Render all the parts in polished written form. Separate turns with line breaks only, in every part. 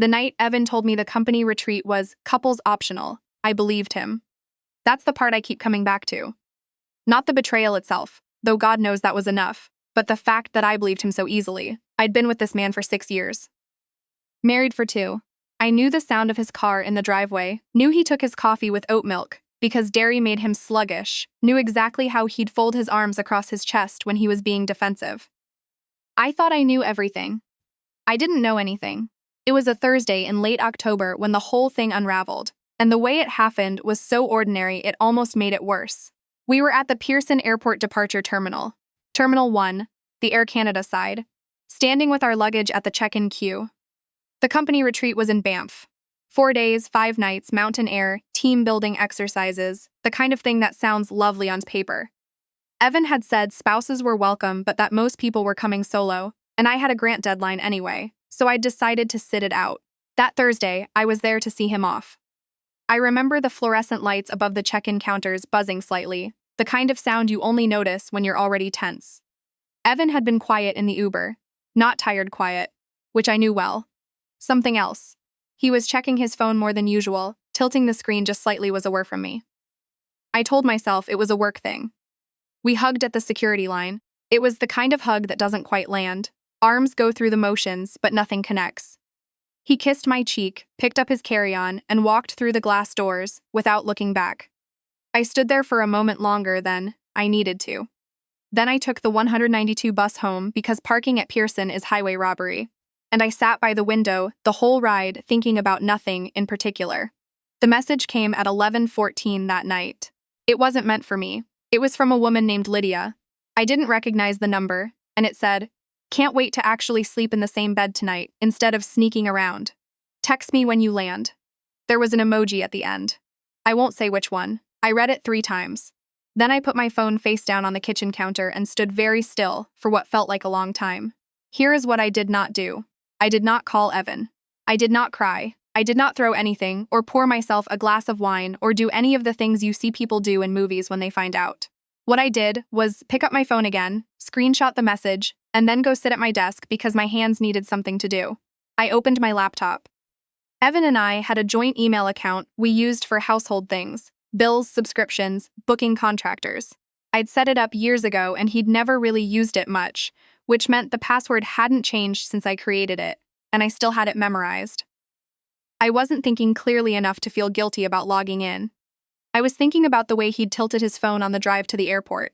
The night Evan told me the company retreat was couples optional, I believed him. That's the part I keep coming back to. Not the betrayal itself, though God knows that was enough, but the fact that I believed him so easily. I'd been with this man for 6 years. Married for 2. I knew the sound of his car in the driveway, knew he took his coffee with oat milk, because dairy made him sluggish, knew exactly how he'd fold his arms across his chest when he was being defensive. I thought I knew everything. I didn't know anything. It was a Thursday in late October when the whole thing unraveled, and the way it happened was so ordinary it almost made it worse. We were at the Pearson Airport Departure Terminal, Terminal 1, the Air Canada side, standing with our luggage at the check-in queue. The company retreat was in Banff. 4 days, 5 nights, mountain air, team-building exercises, the kind of thing that sounds lovely on paper. Evan had said spouses were welcome but that most people were coming solo, and I had a grant deadline anyway, so I decided to sit it out. That Thursday, I was there to see him off. I remember the fluorescent lights above the check-in counters buzzing slightly, the kind of sound you only notice when you're already tense. Evan had been quiet in the Uber, not tired quiet, which I knew well. Something else. He was checking his phone more than usual, tilting the screen just slightly was away from me. I told myself it was a work thing. We hugged at the security line. It was the kind of hug that doesn't quite land. Arms go through the motions, but nothing connects. He kissed my cheek, picked up his carry-on, and walked through the glass doors, without looking back. I stood there for a moment longer than I needed to. Then I took the 192 bus home because parking at Pearson is highway robbery. And I sat by the window the whole ride thinking about nothing in particular. The message came at 11:14 that night. It wasn't meant for me. It was from a woman named Lydia. I didn't recognize the number, and it said, "Can't wait to actually sleep in the same bed tonight instead of sneaking around. Text me when you land." There was an emoji at the end. I won't say which one. I read it 3 times. Then I put my phone face down on the kitchen counter and stood very still for what felt like a long time. Here is what I did not do. I did not call Evan. I did not cry. I did not throw anything or pour myself a glass of wine or do any of the things you see people do in movies when they find out. What I did was pick up my phone again, screenshot the message, and then go sit at my desk because my hands needed something to do. I opened my laptop. Evan and I had a joint email account we used for household things, bills, subscriptions, booking contractors. I'd set it up years ago and he'd never really used it much, which meant the password hadn't changed since I created it, and I still had it memorized. I wasn't thinking clearly enough to feel guilty about logging in. I was thinking about the way he'd tilted his phone on the drive to the airport.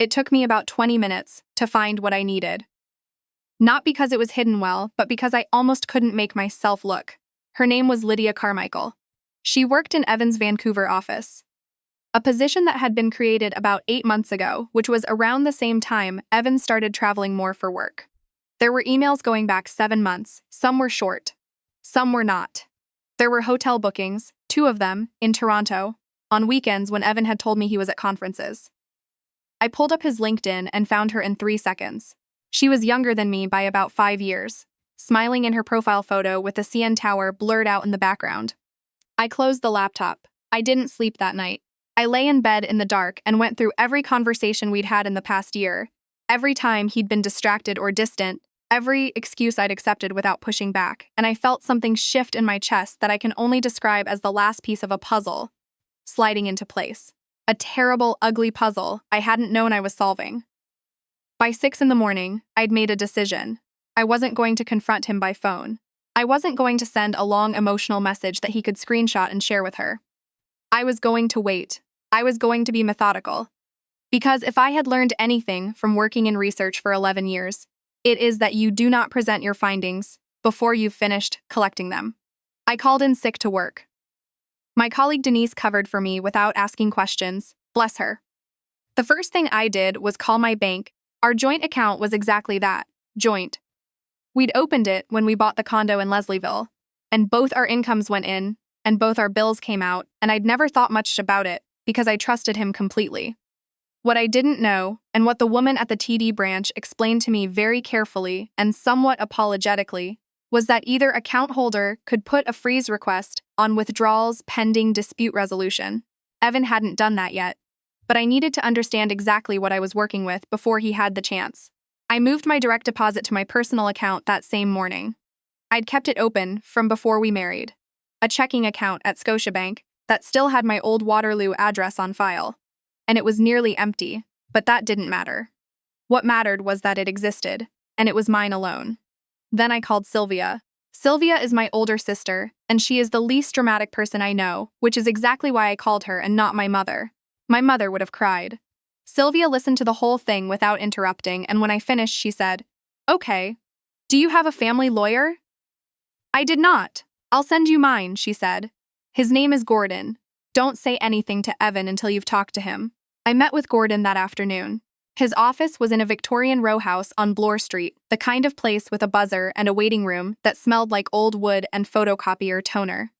It took me about 20 minutes to find what I needed. Not because it was hidden well, but because I almost couldn't make myself look. Her name was Lydia Carmichael. She worked in Evan's Vancouver office, a position that had been created about 8 months ago, which was around the same time Evan started traveling more for work. There were emails going back 7 months, some were short, some were not. There were hotel bookings, 2 of them, in Toronto, on weekends when Evan had told me he was at conferences. I pulled up his LinkedIn and found her in 3 seconds. She was younger than me by about 5 years, smiling in her profile photo with the CN Tower blurred out in the background. I closed the laptop. I didn't sleep that night. I lay in bed in the dark and went through every conversation we'd had in the past year, every time he'd been distracted or distant, every excuse I'd accepted without pushing back, and I felt something shift in my chest that I can only describe as the last piece of a puzzle sliding into place. A terrible, ugly puzzle I hadn't known I was solving. By 6 in the morning, I'd made a decision. I wasn't going to confront him by phone. I wasn't going to send a long emotional message that he could screenshot and share with her. I was going to wait. I was going to be methodical. Because if I had learned anything from working in research for 11 years, it is that you do not present your findings before you've finished collecting them. I called in sick to work. My colleague Denise covered for me without asking questions, bless her. The first thing I did was call my bank. Our joint account was exactly that, joint. We'd opened it when we bought the condo in Leslieville, and both our incomes went in, and both our bills came out, and I'd never thought much about it because I trusted him completely. What I didn't know, and what the woman at the TD branch explained to me very carefully and somewhat apologetically, was that either account holder could put a freeze request on withdrawals pending dispute resolution. Evan hadn't done that yet, but I needed to understand exactly what I was working with before he had the chance. I moved my direct deposit to my personal account that same morning. I'd kept it open from before we married. A checking account at Scotiabank that still had my old Waterloo address on file. And it was nearly empty, but that didn't matter. What mattered was that it existed, and it was mine alone. Then I called Sylvia. Sylvia is my older sister, and she is the least dramatic person I know, which is exactly why I called her and not my mother. My mother would have cried. Sylvia listened to the whole thing without interrupting, and when I finished, she said, "Okay. Do you have a family lawyer?" I did not. "I'll send you mine," she said. "His name is Gordon. Don't say anything to Evan until you've talked to him." I met with Gordon that afternoon. His office was in a Victorian row house on Bloor Street, the kind of place with a buzzer and a waiting room that smelled like old wood and photocopier toner.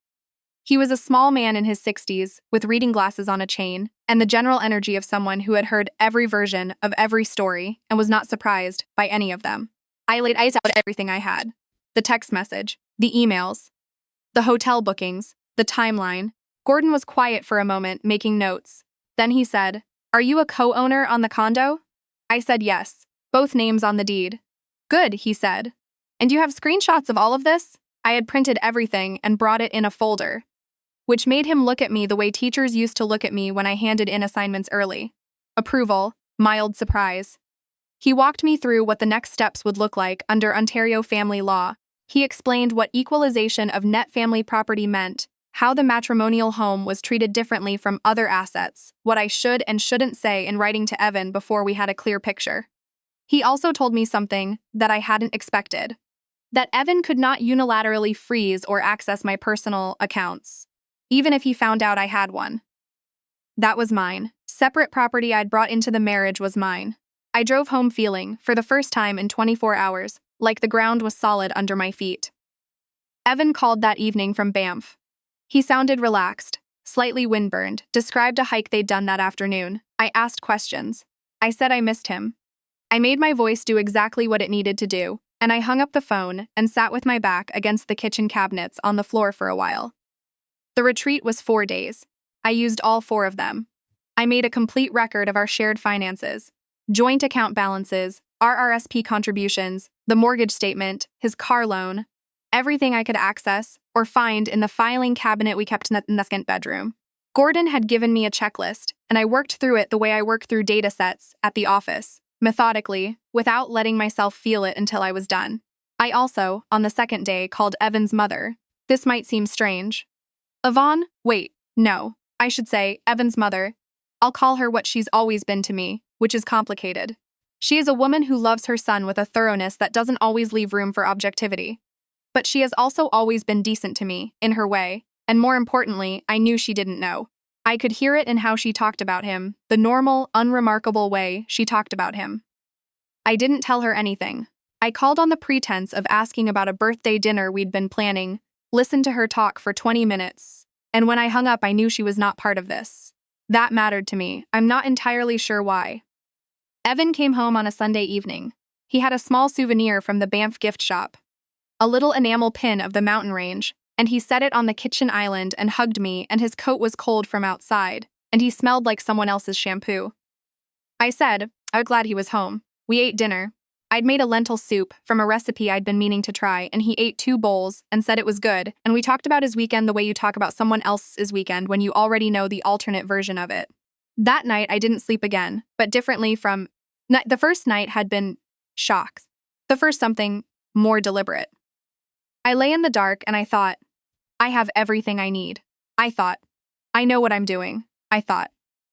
He was a small man in his 60s, with reading glasses on a chain, and the general energy of someone who had heard every version of every story and was not surprised by any of them. I laid eyes out everything I had. The text message, the emails, the hotel bookings, the timeline. Gordon was quiet for a moment, making notes. Then he said, "Are you a co-owner on the condo?" I said yes, both names on the deed. "Good," he said. "And you have screenshots of all of this?" I had printed everything and brought it in a folder, which made him look at me the way teachers used to look at me when I handed in assignments early. Approval, mild surprise. He walked me through what the next steps would look like under Ontario family law. He explained what equalization of net family property meant, how the matrimonial home was treated differently from other assets, what I should and shouldn't say in writing to Evan before we had a clear picture. He also told me something that I hadn't expected, that Evan could not unilaterally freeze or access my personal accounts, even if he found out I had one. That was mine. Separate property I'd brought into the marriage was mine. I drove home feeling, for the first time in 24 hours, like the ground was solid under my feet. Evan called that evening from Banff. He sounded relaxed, slightly windburned, described a hike they'd done that afternoon. I asked questions. I said I missed him. I made my voice do exactly what it needed to do, and I hung up the phone and sat with my back against the kitchen cabinets on the floor for a while. The retreat was 4 days. I used all 4 of them. I made a complete record of our shared finances, joint account balances, RRSP contributions, the mortgage statement, his car loan, everything I could access or find in the filing cabinet we kept in the second bedroom. Gordon had given me a checklist, and I worked through it the way I work through data sets at the office, methodically, without letting myself feel it until I was done. I also, on the second day, called Evan's mother. This might seem strange. Yvonne? Wait, no. I should say, Evan's mother. I'll call her what she's always been to me, which is complicated. She is a woman who loves her son with a thoroughness that doesn't always leave room for objectivity. But she has also always been decent to me, in her way, and more importantly, I knew she didn't know. I could hear it in how she talked about him, the normal, unremarkable way she talked about him. I didn't tell her anything. I called on the pretense of asking about a birthday dinner we'd been planning, listened to her talk for 20 minutes, and when I hung up I knew she was not part of this. That mattered to me. I'm not entirely sure why. Evan came home on a Sunday evening. He had a small souvenir from the Banff gift shop, a little enamel pin of the mountain range, and he set it on the kitchen island and hugged me, and his coat was cold from outside, and he smelled like someone else's shampoo. I said, I was glad he was home. We ate dinner. I'd made a lentil soup from a recipe I'd been meaning to try, and he ate 2 bowls and said it was good, and we talked about his weekend the way you talk about someone else's weekend when you already know the alternate version of it. That night I didn't sleep again, but differently from the first night had been shocks. The first something more deliberate. I lay in the dark and I thought, I have everything I need. I thought, I know what I'm doing. I thought.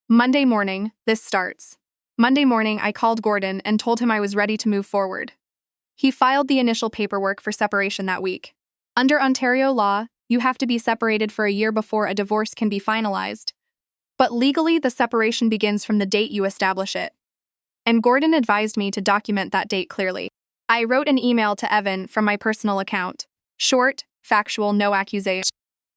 Monday morning, this starts. Monday morning, I called Gordon and told him I was ready to move forward. He filed the initial paperwork for separation that week. Under Ontario law, you have to be separated for a year before a divorce can be finalized. But legally, the separation begins from the date you establish it. And Gordon advised me to document that date clearly. I wrote an email to Evan from my personal account. Short, factual, no accusation.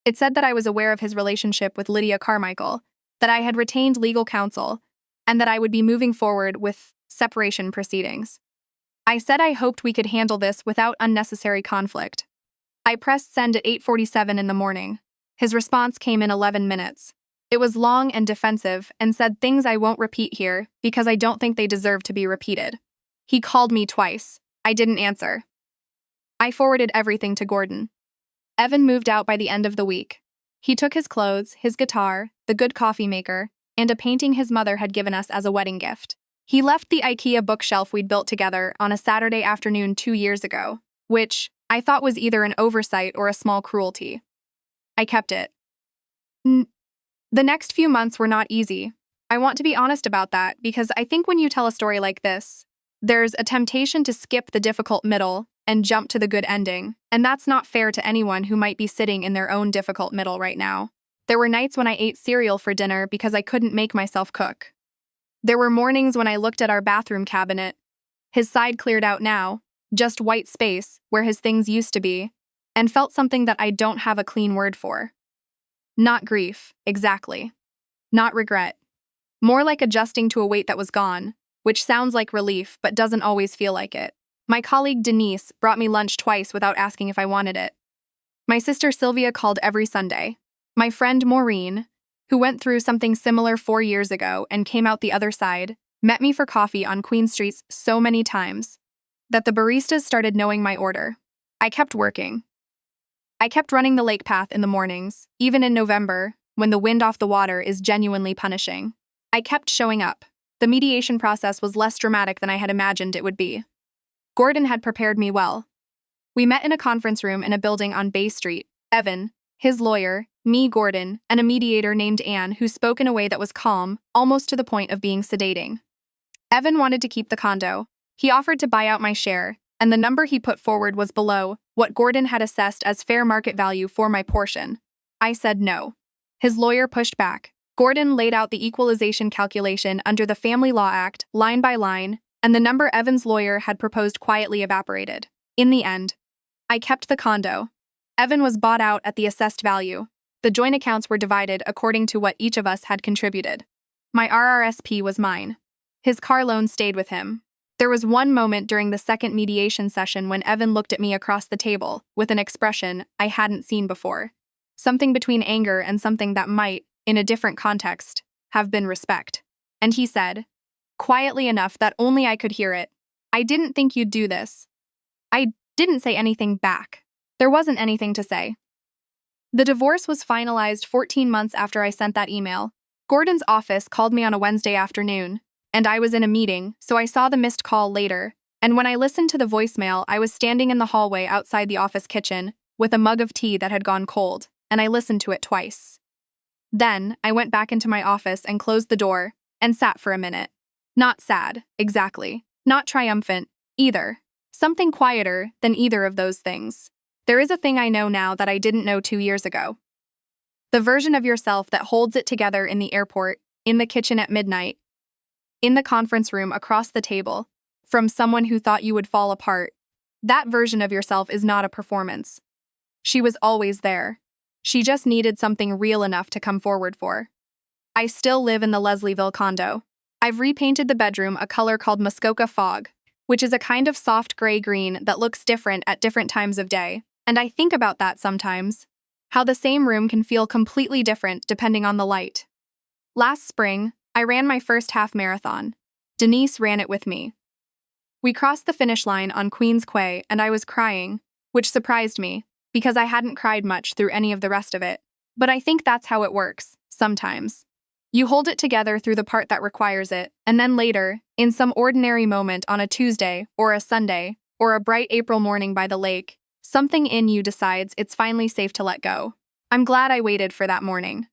It said that I was aware of his relationship with Lydia Carmichael, that I had retained legal counsel, and that I would be moving forward with separation proceedings. I said I hoped we could handle this without unnecessary conflict. I pressed send at 8:47 in the morning. His response came in 11 minutes. It was long and defensive and said things I won't repeat here because I don't think they deserve to be repeated. He called me twice. I didn't answer. I forwarded everything to Gordon. Evan moved out by the end of the week. He took his clothes, his guitar, the good coffee maker, and a painting his mother had given us as a wedding gift. He left the IKEA bookshelf we'd built together on a Saturday afternoon 2 years ago, which I thought was either an oversight or a small cruelty. I kept it. The next few months were not easy. I want to be honest about that because I think when you tell a story like this, there's a temptation to skip the difficult middle and jump to the good ending, and that's not fair to anyone who might be sitting in their own difficult middle right now. There were nights when I ate cereal for dinner because I couldn't make myself cook. There were mornings when I looked at our bathroom cabinet. His side cleared out now, just white space where his things used to be, and felt something that I don't have a clean word for. Not grief, exactly. Not regret. More like adjusting to a weight that was gone, which sounds like relief but doesn't always feel like it. My colleague Denise brought me lunch twice without asking if I wanted it. My sister Sylvia called every Sunday. My friend Maureen, who went through something similar 4 years ago and came out the other side, met me for coffee on Queen Street so many times that the baristas started knowing my order. I kept working. I kept running the lake path in the mornings, even in November, when the wind off the water is genuinely punishing. I kept showing up. The mediation process was less dramatic than I had imagined it would be. Gordon had prepared me well. We met in a conference room in a building on Bay Street. Evan, his lawyer, me, Gordon, and a mediator named Anne who spoke in a way that was calm, almost to the point of being sedating. Evan wanted to keep the condo. He offered to buy out my share, and the number he put forward was below what Gordon had assessed as fair market value for my portion. I said no. His lawyer pushed back. Gordon laid out the equalization calculation under the Family Law Act, line by line, and the number Evan's lawyer had proposed quietly evaporated. In the end, I kept the condo. Evan was bought out at the assessed value. The joint accounts were divided according to what each of us had contributed. My RRSP was mine. His car loan stayed with him. There was one moment during the second mediation session when Evan looked at me across the table with an expression I hadn't seen before. Something between anger and something that might, in a different context, have been respect. And he said, quietly enough that only I could hear it, "I didn't think you'd do this." I didn't say anything back. There wasn't anything to say. The divorce was finalized 14 months after I sent that email. Gordon's office called me on a Wednesday afternoon, and I was in a meeting, so I saw the missed call later, and when I listened to the voicemail, I was standing in the hallway outside the office kitchen with a mug of tea that had gone cold, and I listened to it twice. Then, I went back into my office and closed the door, and sat for a minute. Not sad, exactly. Not triumphant, either. Something quieter than either of those things. There is a thing I know now that I didn't know 2 years ago. The version of yourself that holds it together in the airport, in the kitchen at midnight, in the conference room across the table, from someone who thought you would fall apart. That version of yourself is not a performance. She was always there. She just needed something real enough to come forward for. I still live in the Leslieville condo. I've repainted the bedroom a color called Muskoka Fog, which is a kind of soft gray-green that looks different at different times of day, and I think about that sometimes. How the same room can feel completely different depending on the light. Last spring, I ran my first half marathon. Denise ran it with me. We crossed the finish line on Queen's Quay and I was crying, which surprised me, because I hadn't cried much through any of the rest of it. But I think that's how it works, sometimes. You hold it together through the part that requires it, and then later, in some ordinary moment on a Tuesday or a Sunday, or a bright April morning by the lake, something in you decides it's finally safe to let go. I'm glad I waited for that morning.